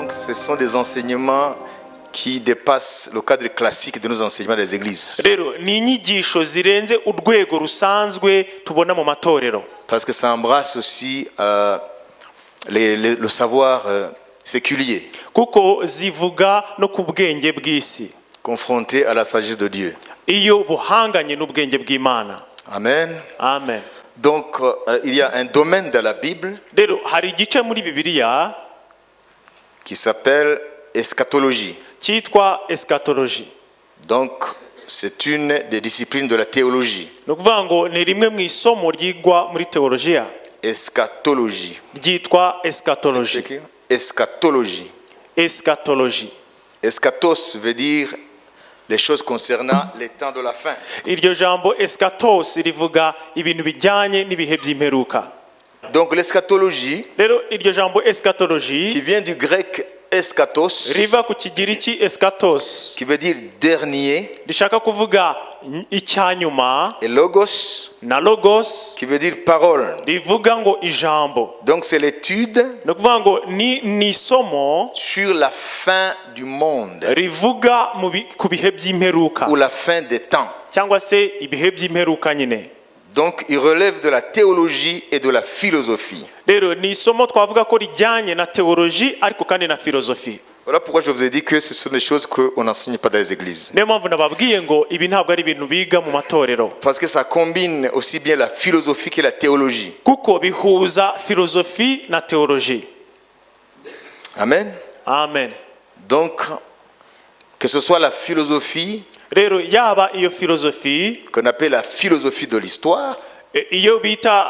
Donc ce sont des enseignements qui dépassent le cadre classique de nos enseignements des églises. rero ni inyigisho zirenze urwego rusanzwe tubona mu matorero, Parce que ça embrasse aussi le savoir séculier, kuko zivuga no ku bwenge bw'isi confronté à la sagesse de Dieu. iyo buhanganye n'ubwenge bw'Imana. Amen. Amen. Donc il y a un domaine dans la Bible rero hari igice muri Bibiliya qui s'appelle eschatologie. cyitwa eschatologie. Donc c'est une des disciplines de la théologie. ni ukuvuga ngo ni rimwe mu isomo ryigwa muri teolojiya Eschatologie. ryitwa eschatologie. Eschatologie. Eschatologie. Eschatos veut dire les choses concernant les temps de la fin. iryo jambo eschatos rivuga ibintu bijyanye n'ibihe by'imperuka. Donc l'eschatologie, rero iryo jambo eschatologie qui vient du grec eschatos, riva ku kigiriki eskatos, qui veut dire dernier, rishaka kuvuga icyanyuma, et logos, na logos qui veut dire parole. rivuga ngo ijambo. Donc c'est l'étude ni ukuvuga ngo ni isomo sur la fin du monde rivuga ku bihe by'imperuka ou la fin des temps. cyangwa se ibihe by'imperuka nyine. Donc il relève de la théologie et de la philosophie. rero ni isomo twavuga ko rijyanye na teoloji ariko kandi na filozofi. Voilà pourquoi je vous ai dit que ce sont des choses qu'on n'enseigne pas dans les églises. niyo mpamvu nababwiye ngo ibi ntabwo ari ibintu biga mu matorero, Parce que ça combine aussi bien la philosophie que la théologie. kuko bihuza filozofi na teoloji. Amen. Amen. Donc, que ce soit la philosophie, rero yaba iyo filozofi qu'on appelle la philosophie de l'histoire, iyo bita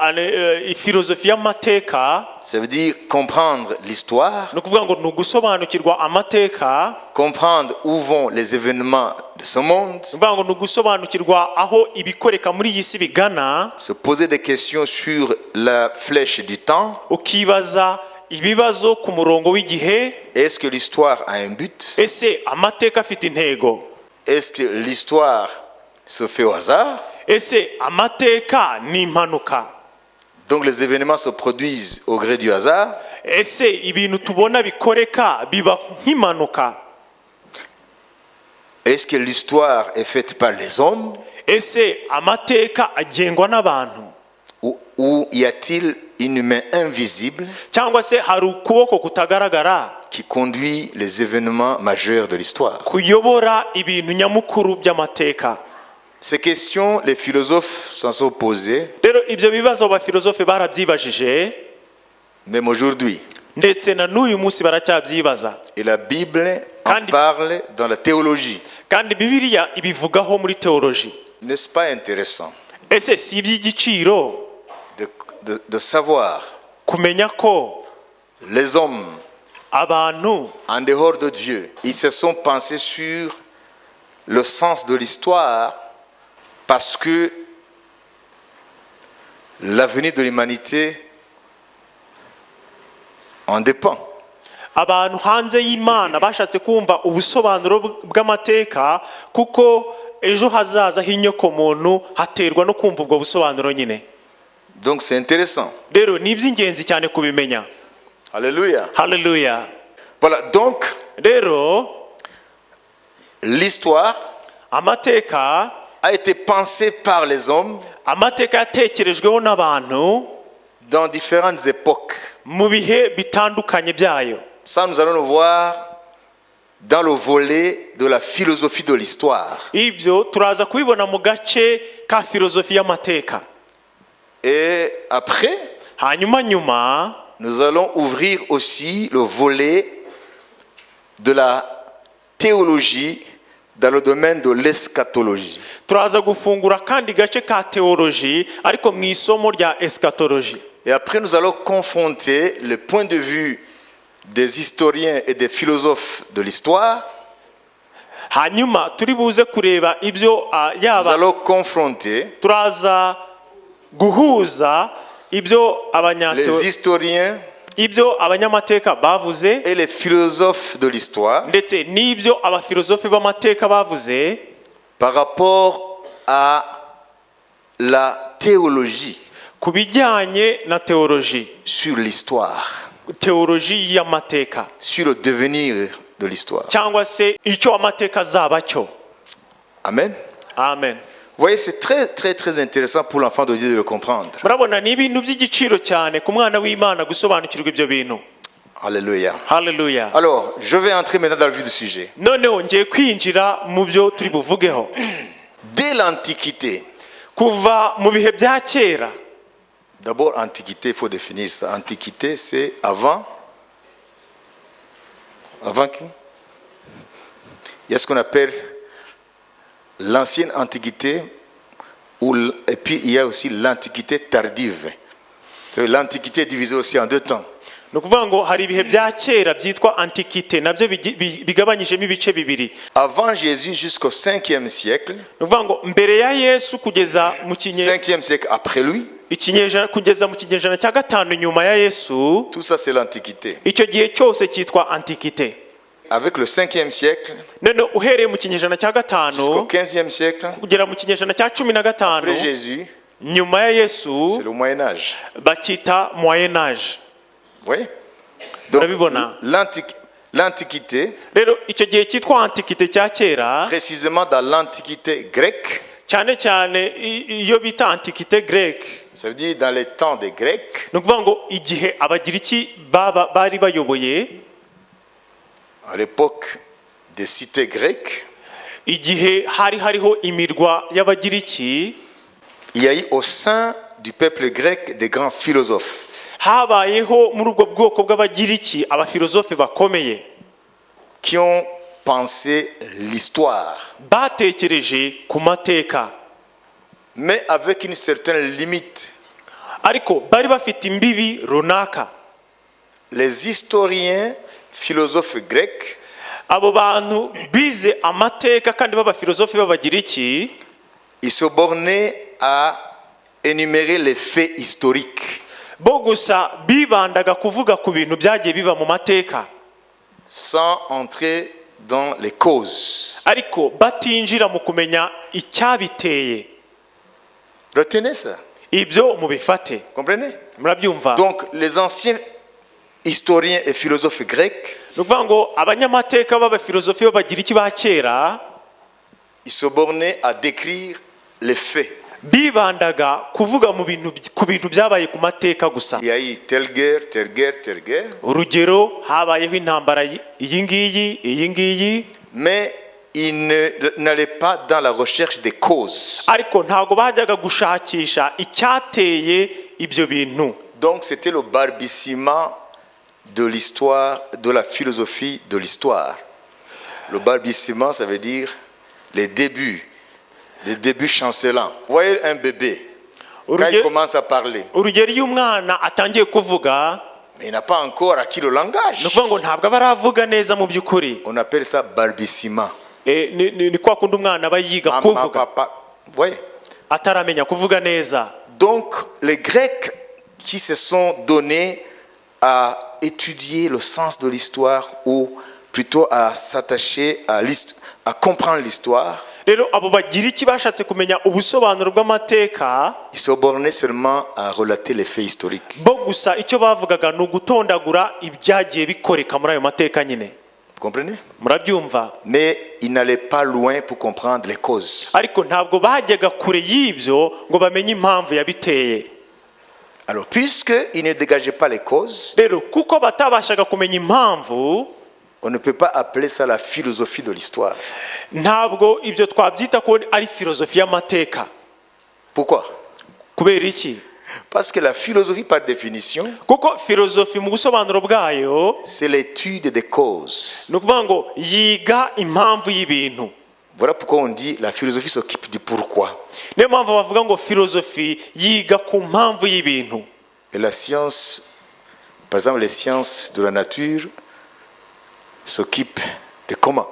filozofi y'amateka, ça veut dire comprendre l'histoire, ni ukuvuga ngo ni ugusobanukirwa amateka, comprendre où vont les événements de ce monde, ni ukuvuga ngo ni ugusobanukirwa aho ibikoreka muri iyi si bigana, se poser des questions sur la flèche du temps. ukibaza ibibazo ku murongo w'igihe. Est-ce que l'histoire a un but? ese amateka afite intego? Est-ce que l'histoire se fait au hasard? ese amateka ni impanuka? Donc les événements se produisent au gré du hasard. ese ibintu tubona bikoreka biba nk'impanuka? Est-ce que l'histoire est faite par les hommes? ese amateka agengwa n'abantu? Ou y a-t-il une main invisible cyangwa se hari ukuboko kutagaragara qui conduit les événements majeurs de l'histoire? kuyobora ibintu nyamukuru by'amateka? Ces questions, les philosophes s'en sont posés, rero ibyo bibazo abafilozofe barabyibajije, même aujourd'hui. ndetse na n'uyu munsi baracyabyibaza. Et la Bible en parle dans la théologie. kandi Bibiliya ibivugaho muri teoloji. N'est-ce pas intéressant ese si iby'igiciro de savoir kumenya ko les hommes, abantu en dehors de Dieu, ils se sont pensés sur le sens de l'histoire parce que l'avenir de l'humanité en dépend. abantu hanze y'Imana bashatse kumva ubusobanuro bw'amateka, kuko ejo hazaza h'inyoko muntu haterwa no kumva ubwo busobanuro nyine. Donc c'est intéressant. rero ni iby'ingenzi cyane kubimenya. Alléluia. Hallelujah. Voilà, donc rero l'histoire amateka a été pensée par les hommes amateka yatekerejweho n'abantu dans différentes époques. mu bihe bitandukanye byayo. Ça, nous allons le voir dans le volet de la philosophie de l'histoire. ibyo turaza kubibona mu gace ka filozofi y'amateka. Et après, hanyuma nyuma nous allons ouvrir aussi le volet de la théologie dans le domaine de l'eschatologie. turaza gufungura kandi gace ka teoloji ariko mu isomo rya eschatologie. Et après, nous allons confronter le point de vue des historiens et des philosophes de l'histoire. hanyuma turi buze kureba ibyo Nous yaba allons confronter turaza guhuza ibyo les historiens ibyo abanyamateka bavuze et les philosophes de l'histoire ndetse n'ibyo abafilozofe b'amateka bavuze par rapport à la théologie ku bijyanye na teoloji sur l'histoire. teoloji y'amateka sur le devenir de l'histoire. cyangwa se icyo amateka azaba cyo. Amen. Amen. Vous voyez, c'est très très très intéressant pour l'enfant de Dieu de le comprendre. murabona ni ibintu by'igiciro cyane ku mwana w'Imana gusobanukirwa ibyo bintu. Alléluia. Hallelujah. Alors, je vais entrer maintenant dans le vif du sujet. noneho ngiye kwinjira mu byo turi buvugeho. Dès l'Antiquité, kuva mu bihe bya kera. d'abord, Antiquité, il faut définir ça. Antiquité, c'est avant. Avant qui? Il y a ce qu'on appelle l'ancienne Antiquité, et puis il y a aussi l'Antiquité tardive. L'Antiquité est divisée aussi en deux temps. ni ukuvuga ngo hari ibihe bya kera byitwa antikite nabyo bigabanyijemo ibice bibiri. Avant Jésus jusqu'au 5e siècle, ni ukuvuga ngo mbere ya Yesu kugeza mu 5e siècle après lui, kugeza mu kinyejana cya gatanu nyuma ya Yesu, tout ça c'est l'Antiquité. icyo gihe cyose cyitwa antikite. Avec le 5e siècle none uhereye mu kinyejana cya gatanu jusqu'au 15e siècle, kugera mu kinyejana cya 15 après Jésus, nyuma ya Yesu c'est le Moyen Âge. bakita Moyen Âge. Vous voyez? Donc Urabibona? l'Antiquité, rero icyo gihe cyitwa antikite cya kera, précisément dans l'Antiquité grecque, cyane cyane iyo bita antikite grecque, ça veut dire dans les temps des Grecs, ni ukuvuga ngo igihe abagiriki bari bayoboye, à l'époque des cités grecques, igihe hari hariho imirwa y'abagiriki, il y a eu au sein du peuple grec des grands philosophes habayeho muri ubwo bwoko bw'abagiriki abafilozofe bakomeye qui ont pensé l'histoire, batekereje ku mateka, mais avec une certaine limite. ariko bari bafite imbibi runaka. Les historiens philosophes grecs abo bantu bize amateka kandi b'abafilozofe b'abagiriki, ils se bornaient à énumérer les faits historiques bo gusa bibandaga kuvuga ku bintu byagiye biba mu mateka, sans entrer dans les causes. ariko batinjira mu kumenya icyabiteye. Retenez ça. Ibyo mubifate. Comprenez? Murabyumva? Donc les anciens historiens et philosophes grecs, ni ukuvuga ngo abanyamateka b'abafilozofi b'abagiriki ba kera ils se bornaient à décrire les faits. bibandaga kuvuga ku bintu byabaye ku mateka gusa. Il y a eu telle guerre, telle guerre, telle guerre. urugero habayeho intambara iyi ngiyi, Mais ils n'allaient pas dans la recherche des causes. ariko ntabwo bajyaga gushakisha icyateye ibyo bintu. Donc c'était le balbutiement de l'histoire, de la philosophie de l'histoire. Le balbutiement, ça veut dire les débuts chancelants. Vous voyez un bébé, quand il commence à parler, urugero iyo umwana atangiye kuvuga, mais il n'a pas encore acquis le langage. ni ukuvuga ngo ntabwo aba aravuga neza mu by'ukuri. On appelle ça balbutiement. ni kwa kundi umwana aba yiga kuvuga, Vous voyez? ataramenya kuvuga neza. Donc les Grecs qui se sont donnés à étudier le sens de l'histoire, ou plutôt à s'attacher à comprendre l'histoire, rero abo bagiriki bashatse kumenya ubusobanuro bw'amateka, ils se bornaient seulement à relater les faits historiques. bo gusa icyo bavugaga ni ugutondagura ibyagiye bikoreka muri ayo mateka nyine. Vous comprenez? Murabyumva? Mais ils n'allaient pas loin pour comprendre les causes. ariko ntabwo bajyaga kure y'ibyo ngo bamenye impamvu yabiteye. Alors, puisqu'ils ne dégageaient pas les causes, rero kuko batabashaga kumenya impamvu, on ne peut pas appeler ça la philosophie de l'histoire. ntabwo ibyo twabyita ko ari filozofi y'amateka. Pourquoi? kubera iki? Parce que la philosophie, par définition, kuko filozofi mu busobanuro bwayo c'est l'étude des causes. ni ukuvuga ngo yiga impamvu y'ibintu. Voilà pourquoi on dit la philosophie s'occupe du pourquoi. niyo mpamvu bavuga ngo filozofi yiga ku mpamvu y'ibintu. Et la science, par exemple les sciences de la nature, s'occupent de comment.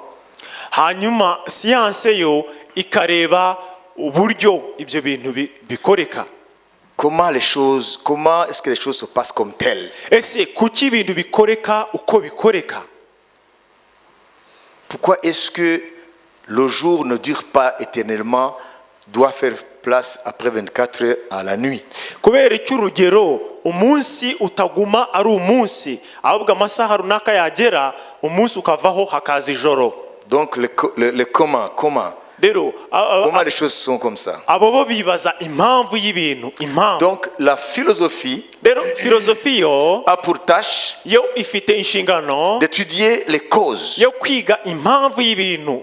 hanyuma siyanse yo ikareba uburyo ibyo bintu bikoreka. Comment est-ce que les choses se passent comme telles? ese kuki ibintu bikoreka uko bikoreka? Pourquoi est-ce que le jour ne dure pas éternellement, doit faire place après 24 heures à la nuit? kubera icyo urugero umunsi utaguma ari umunsi, ahubwo amasaha runaka yagera umunsi ukavaho hakaza ijoro. Donc comment Rero les choses sont comme ça. abo bo bibaza impamvu y'ibintu, impamvu. Donc la philosophie Rero filozofi yo a pour tâche yo ifite inshingano d'étudier les causes. yo kwiga impamvu y'ibintu.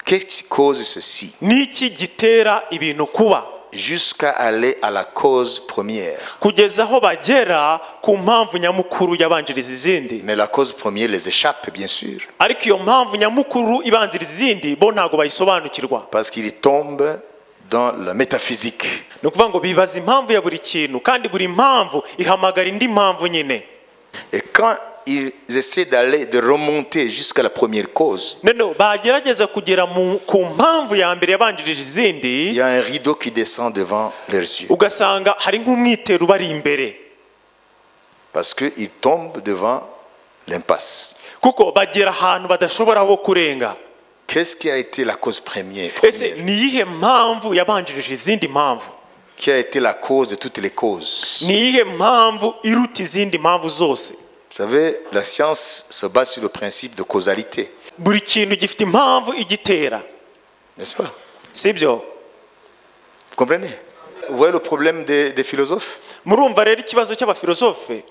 Qu'est-ce qui cause ceci? Niki gitera ibintu kuba, Jusqu'à aller à la cause première. kugeza aho bagera ku mpamvu nyamukuru yabanjiriza izindi. Mais la cause première les échappe, bien sûr. Ariko iyo mpamvu nyamukuru ibanziriza izindi bo ntago bayisobanukirwa. Parce qu'ils tombent dans la métaphysique. Ni ukuvuga ngo bibaza impamvu ya buri kintu, kandi buri mpamvu ihamagara indi mpamvu nyine. Et quand ils essaient de remonter jusqu'à la première cause, None bagerageza kugera ku mpamvu ya mbere yabanjirije il izindi, y a un rideau qui descend devant leurs yeux. ugasanga hari nk'umwitero ubari imbere, Parce qu'ils tombent devant l'impasse. kuko bagera ahantu badashobora ho kurenga. Qu'est-ce qui a été la cause première? Ese ni iyihe mpamvu yabanjirije izindi mpamvu? Qui a été la cause de toutes les causes? Ni iyihe mpamvu iruta izindi mpamvu zose? Vous savez, la science se base sur le principe de causalité. Buri kintu gifite impamvu igitera, N'est-ce pas? sibyo? Vous comprenez? Vous voyez le problème des philosophes Murumva rero ikibazo cy'abafilozofe,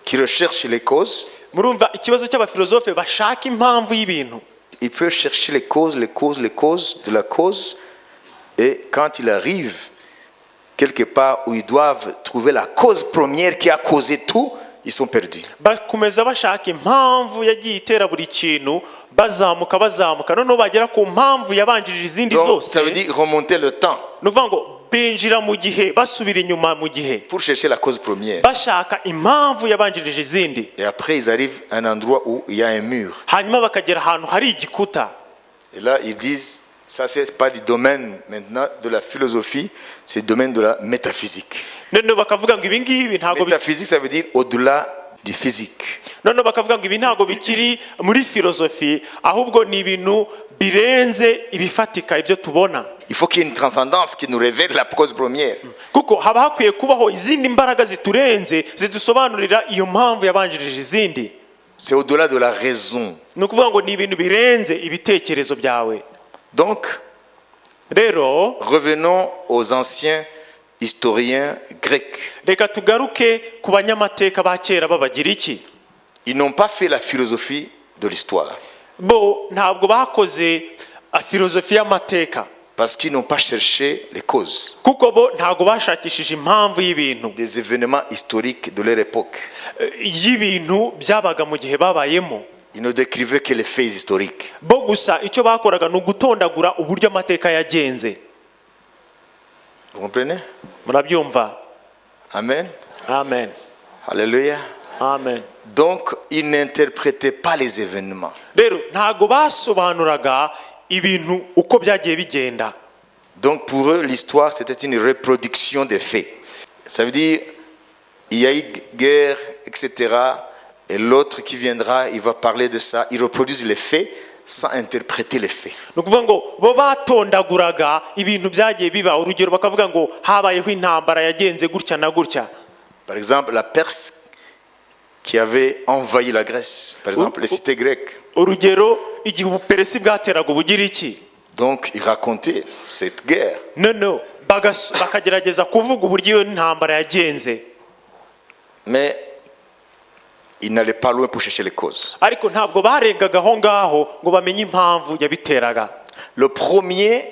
qui recherchent les causes. murumva ikibazo cy'abafilozofe bashaka impamvu y'ibintu. Ils peuvent chercher les causes de la cause. Et quand ils arrivent quelque part où ils doivent trouver la cause première qui a causé tout, ils sont perdus. Bakomeza bashaka impamvu yagiye itera buri kintu, bazamuka noneho bagera ku mpamvu yabanjirije izindi Donc, zose. ça veut dire remonter le temps Ni ukuvuga ngo binjira mu gihe, basubira inyuma mu gihe, pour chercher la cause première. bashaka impamvu yabanjirije izindi. Et après, ils arrivent à un endroit où il y a un mur. Hanyuma bakagera ahantu hari igikuta. Et là, ils disent, ça c'est pas du domaine maintenant de la philosophie, c'est le domaine de la métaphysique. Noneho bakavuga ngo ibi ngibi ntago Métaphysique, ça veut dire au-delà du physique. noneho bakavuga ngo ibi ntago bikiri muri filozofi, ahubwo ni ibintu birenze ibifatika ibyo tubona. Il faut qu'il y ait une transcendance qui nous révèle la cause première. Kuko haba hakwiye kubaho izindi mbaraga ziturenze zidusobanurira iyo mpamvu yabanjirije izindi. C'est au-delà de la raison. Ni ukuvuga ngo ni ibintu birenze ibitekerezo byawe. Donc, Rero revenons aux anciens historiens grecs. reka tugaruke ku banyamateka ba kera b'Abagiriki. Ils n'ont pas fait la philosophie de l'histoire Bo ntabwo bakoze filozofi y'amateka, parce qu'ils n'ont pas cherché les causes kuko bo ntabwo bashakishije impamvu y'ibintu, des événements historiques de leur époque. y'ibintu byabaga mu gihe babayemo. Ils ne décrivaient que les faits historiques. Bo gusa icyo bakoraga ni ugutondagura uburyo amateka yagenze. Vous comprenez? Murabyumva? Amen. Amen. Alléluia. Amen. Donc, ils n'interprétaient pas les événements. Rero ntabwo basobanuraga ibintu uko byagiye bigenda. Donc, pour eux, l'histoire, c'était une reproduction des faits. Ça veut dire, il y a eu guerre, etc. Et l'autre qui viendra, il va parler de ça. Ils reproduisent les faits sans interpréter les faits. Ni ukuvuga ngo bo batondaguraga ibintu byagiye biba. Urugero bakavuga ngo habayeho intambara yagenze gutya na gutya. Par exemple, la Perse qui avait envahi la Grèce, par exemple, les cités grecques. Urugero igihe Ubuperesi bwateraga Ubugiriki. Donc, ils racontaient cette guerre. Noneho bakagerageza kuvuga uburyo iyo ntambara yagenze. Mais ils n'allaient pas loin pour chercher les causes. Ariko ntabwo barengaga aho ngaho ngo bamenye impamvu yabiteraga. Le premier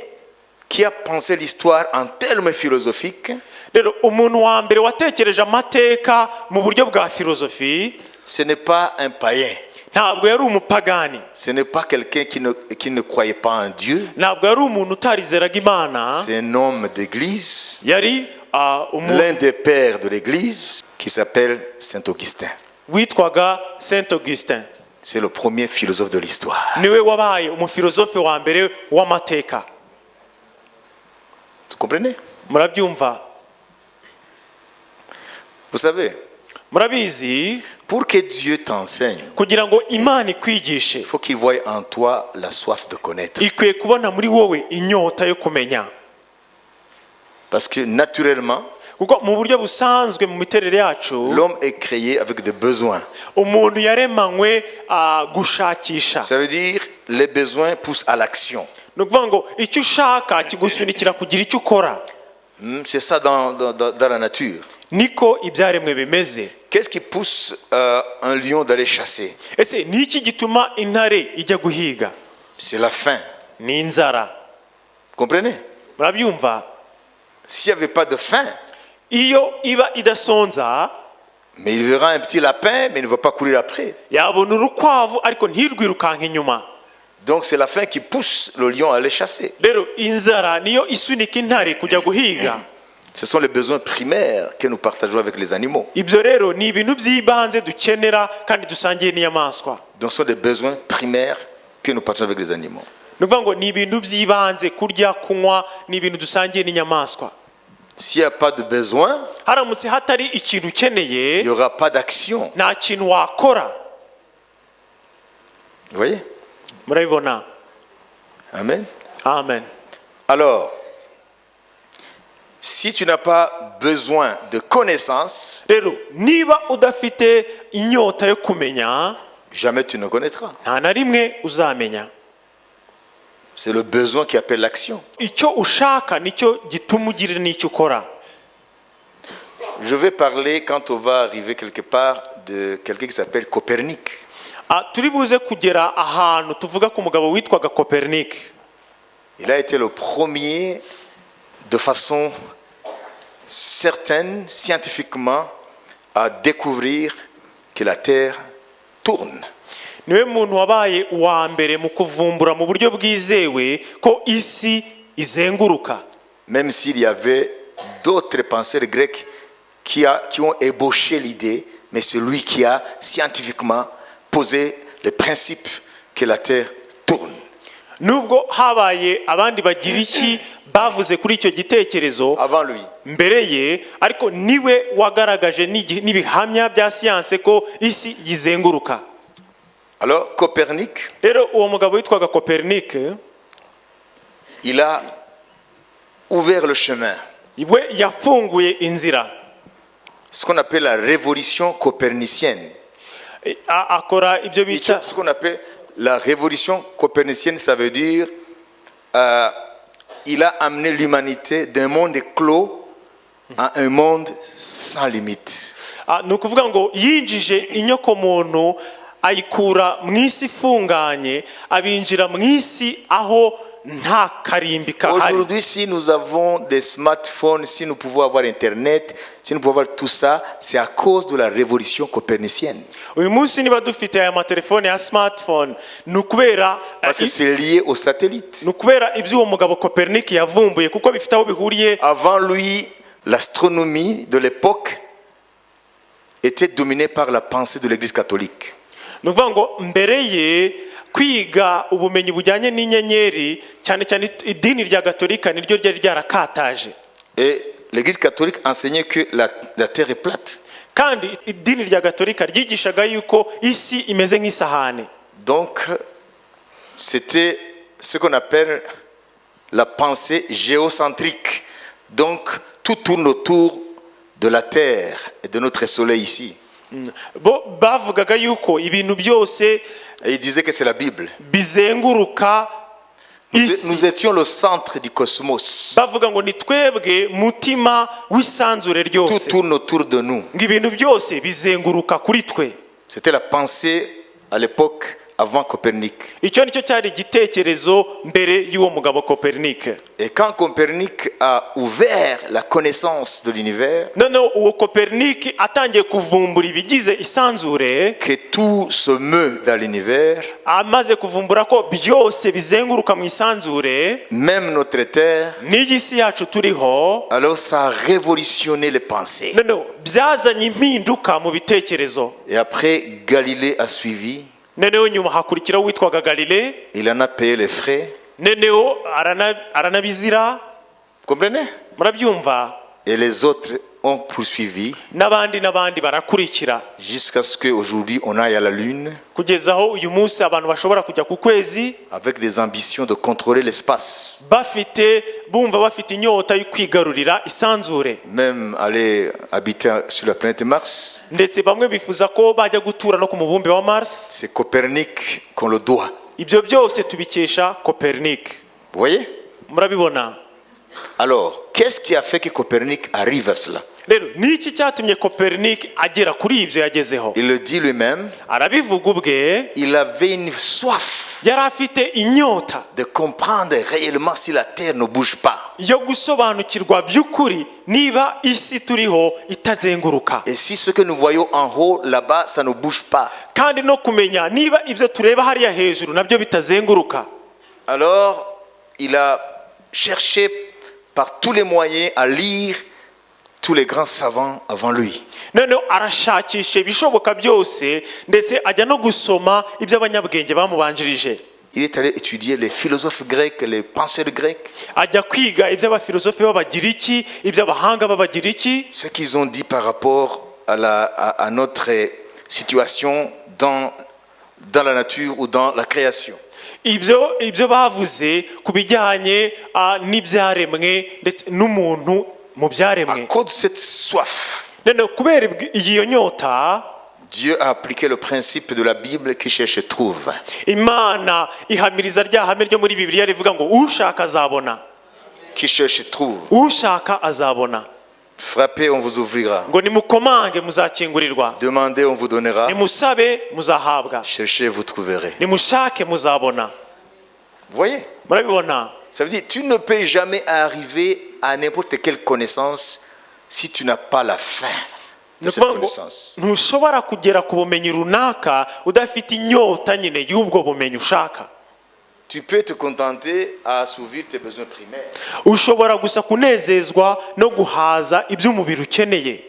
qui a pensé l'histoire en termes philosophiques, Rero umuntu wa mbere watekereje amateka mu buryo bwa filozofi, ce n'est pas un païen. ntabwo yari umupagani, Ce n'est pas quelqu'un qui ne croyait pas en Dieu. ntabwo yari umuntu utarizeraga Imana. C'est un homme d'église, Yari l'un des pères de l'église, qui s'appelle Saint Augustin. witwaga Saint Augustin. C'est le premier philosophe de l'histoire. Niwe wabaye umufilozofe wa mbere w'amateka. Vous comprenez? Murabyumva? Vous savez, Murabizi, pour que Dieu t'enseigne, kugira ngo Imana ikwigishe, il faut qu'il voie en toi la soif de connaître. ikwiye kubona muri wowe inyota yo kumenya. Parce que naturellement, kuko mu buryo busanzwe mu miterere yacu l'homme est créé avec des besoins. umuntu yaremanywe gushakisha. Ça veut dire les besoins poussent à l'action. ni ukuvuga ngo icyo ushaka kigusunikira kugira icyo ukora. C'est ça dans la nature. niko ibyaremwe bimeze. Qu'est-ce qui pousse un lion d'aller chasser? ese ni iki gituma intare ijya guhiga? C'est la faim. ni inzara. Comprenez? murabyumva? S'il n'y avait pas de faim, iyo iba idasonza, mais il verra un petit lapin, mais il ne va pas courir après. yabona urukwavu ariko ntirwirukanke inyuma. Donc c'est la faim qui pousse le lion à aller chasser. rero inzara niyo isunika intare kujya guhiga. Ce sont les besoins primaires que nous partageons avec les animaux. ibyo rero ni ibintu by'ibanze dukenera kandi dusangiye n'inyamaswa. Donc ce sont des besoins primaires que nous partageons avec les animaux. ni ukuvuga ngo ni ibintu by'ibanze, kurya kunywa ni ibintu dusangiye n'inyamaswa. S'il n'y a pas de besoin, haramutse hatari ikintu il ukeneye n'y aura pas d'action. nta kintu wakora. Vous voyez? murabibona? Amen. amen. Alors, si tu n'as pas besoin de connaissances, rero niba udafite inyota yo kumenya, jamais tu ne connaîtras. nta na rimwe uzamenya. C'est le besoin qui appelle l'action. icyo ushaka nicyo gituma ugira n'icyo ukora. Je vais parler, quand on va arriver quelque part, de quelqu'un qui s'appelle Copernic. turi buze kugera ahantu tuvuga ku mugabo witwaga Copernic. Il a été le premier, de façon certaine, scientifiquement, à découvrir que la Terre tourne. niwe muntu wabaye uwa mbere mu kuvumbura mu buryo bwizewe ko isi izenguruka. Même s'il y avait d'autres penseurs grecs qui ont ébauché l'idée, mais c'est lui qui a scientifiquement posé le principe que la Terre tourne. nubwo habaye abandi bagiriki bavuze kuri icyo gitekerezo Avant lui. mbere ye, ariko niwe wagaragaje n'ibihamya bya siyanse ko isi yizenguruka. Alors, Copernic, rero uwo mugabo witwaga Copernic, il a ouvert le chemin. we yafunguye inzira. Ce qu'on appelle la révolution copernicienne. akora ibyo bita Ce qu'on appelle la révolution copernicienne, ça veut dire il a amené l'humanité d'un monde clos à un monde sans limite. ni ukuvuga ngo yinjije inyokomuntu ayikura mu isi ifunganye abinjira mu isi aho nta karimbi kahari. Aujourd'hui, si nous avons des smartphones, si nous pouvons avoir Internet, si nous pouvons avoir tout ça, c'est à cause de la révolution copernicienne. uyu munsi niba dufite aya matelefone ya smartphone ni ukubera Parce que c'est lié aux satellites. ni ukubera iby'uwo mugabo Copernic yavumbuye kuko bifite aho bihuriye. Avant lui, l'astronomie de l'époque était dominée par la pensée de l'Église catholique. ni ukuvuga ngo mbere ye kwiga ubumenyi bujyanye n'inyenyeri cyane cyane idini rya gatolika niryo ryari ryarakataje. Et l'Église catholique enseignait que la terre est plate. kandi idini rya gatolika ryigishaga yuko isi imeze nk'isahane. Donc, c'était ce qu'on appelle la pensée géocentrique. Donc, tout tourne autour de la terre et de notre soleil ici. bo bavugaga yuko ibintu byose Et il disait que c'est la Bible. bizenguruka isi. Nous étions le centre du cosmos. bavuga ngo ni twebwe mutima w'isanzure Tout ryose, tourne autour de nous. ngo ibintu byose bizenguruka kuri twe. C'était la pensée à l'époque avant Copernic. icyo nicyo cyari igitekerezo mbere y'uwo mugabo Copernic. Et quand Copernic a ouvert la connaissance de l'univers, noneho uwo Copernic atangiye kuvumbura ibigize isanzure, que tout se meut dans l'univers, amaze kuvumbura ko byose bizenguruka mu isanzure même notre terre, n'iyi si yacu turiho, alors ça a révolutionné les pensées. noneho byazanye impinduka mu bitekerezo. Et après, Galilée a suivi. noneho nyuma hakurikiraho witwaga Galilée, Il en a payé les frais. noneho aranabizira. Vous comprenez? murabyumva? Et les autres ont poursuivi n'abandi barakurikira jusqu'à ce qu'aujourd'hui on aille à la Lune kugeza aho uyu munsi abantu bashobora kujya ku kwezi avec des ambitions de contrôler l'espace. bumva bafite inyota yo kwigarurira isanzure, Même aller habiter sur la planète Mars. ndetse bamwe bifuza ko bajya gutura no ku mubumbe wa Mars. C'est Copernic qu'on le doit. Ibyo byose tubikesha Copernic. Vous voyez? Murabibona? Alors, qu'est-ce qui a fait que Copernic arrive à cela? Rero niki cyatumye Copernic agera kuri ibyo yagezeho? Il le dit lui-même, Arabivuga ubwe, il avait une soif yari afite inyota de comprendre réellement si la terre ne bouge pas. yo gusobanukirwa by'ukuri niba isi turiho itazenguruka, Et si ce que nous voyons en haut, là-bas, ça ne bouge pas. kandi no kumenya niba ibyo tureba hariya hejuru nabyo bitazenguruka. Alors, il a cherché par tous les moyens à lire tous les grands savants avant lui. Noneho arashakisha ibishoboka byose, ndetse ajya no gusoma ibyo abanyabwenge bamubanjirije. Il est allé étudier les philosophes grecs, les penseurs grecs, Ajya kwiga ibyo abafilosofe b'abagiriki, ibyo abahanga b'abagiriki, ce qu'ils ont dit par rapport à notre situation dans la nature ou dans la création. ibyo bavuze ku bijyanye n'ibyaremwe ndetse n'umuntu mu À byaremwe. cause de cette soif, Noneho kubera iyo nyota, Dieu a appliqué le principe de la Bible qui cherche trouve. Imana ihamiriza rya hame ryo muri Bibiliya rivuga ngo ushaka azabona, Qui cherche trouve. ushaka azabona. Frappez, on vous ouvrira. Ngo nimukomange muzakingurirwa, Demandez, on vous donnera. nimusabe muzahabwa, Cherchez, vous trouverez. nimushake muzabona. Vous voyez? Murabibona? Ça veut dire tu ne peux jamais arriver à n'importe quelle connaissance si tu n'as pas la fin de Ni cette ukuvuga ngo connaissance. ntushobora kugera ku bumenyi runaka udafite inyota nyine y'ubwo bumenyi ushaka. Tu peux te contenter à assouvir tes besoins primaires. Ushobora gusa kunezezwa no guhaza iby'umubiri ukeneye,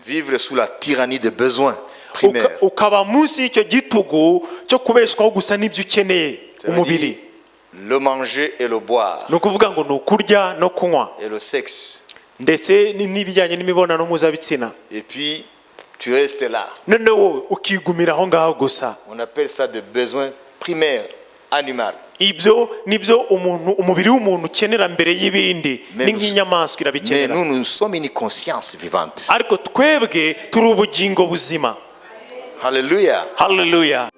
Vivre sous la tyrannie des besoins primaires. ukaba munsi y'icyo gitugu cyo kubeshwaho gusa n'ibyo ukeneye Ça veut umubiri. dire le manger et le boire Ni ukuvuga ngo ni ukurya no kunywa, et le sexe. ndetse n'ibijyanye n'imibonano mpuzabitsina. Et puis tu restes là. Noneho ukigumira aho ngaho gusa. On appelle ça des besoins primaires animaux. Ibyo nibyo umubiri w'umuntu ukenera mbere y'ibindi, Mais ni nk'inyamaswa Mais irabikenera. nous sommes une conscience vivante. Ariko twebwe turi ubugingo buzima. Alléluia. Hallelujah.